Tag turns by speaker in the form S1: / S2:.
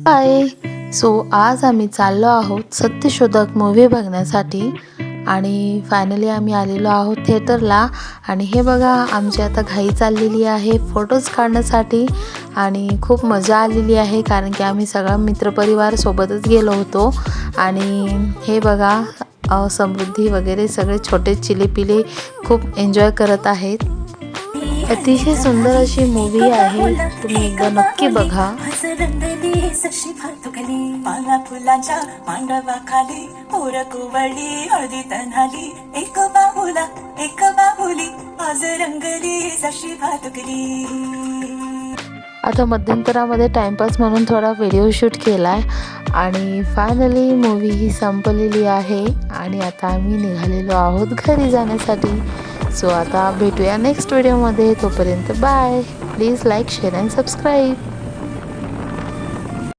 S1: हाय. आज आम्ही चाललो आहोत सत्यशोधक मूव्ही बघण्यासाठी आणि फायनली आम्ही आलेलो आहोत थिएटरला. आणि हे बघा, आमची आता घाई चाललेली आहे फोटोज काढण्यासाठी आणि खूप मजा आलेली आहे, कारण की आम्ही सगळा मित्रपरिवार सोबतच गेलो होतो. आणि हे बघा, समृद्धी वगैरे सगळे छोटे चिलेपिले खूप एन्जॉय करत आहेत. अतिशय सुंदर अशी मूव्ही आहे, तुम्ही एकदा नक्की बघा.
S2: पाना फुलांच्या मांडवाखाली पोरकुवळी हळदी तन्हाली, एक बाहुला एक बाहुली आज रंगली जशी भातुकली.
S1: आता मध्यंतरामध्ये टाइमपास म्हणून थोडा व्हिडिओ शूट केलाय आणि फायनली मूव्ही ही संपलेली आहे आणि आता आम्ही निघालेलो आहोत घरी जाण्यासाठी. आता भेटूया नेक्स्ट व्हिडिओमध्ये. तोपर्यंत bye. Please like, share and subscribe.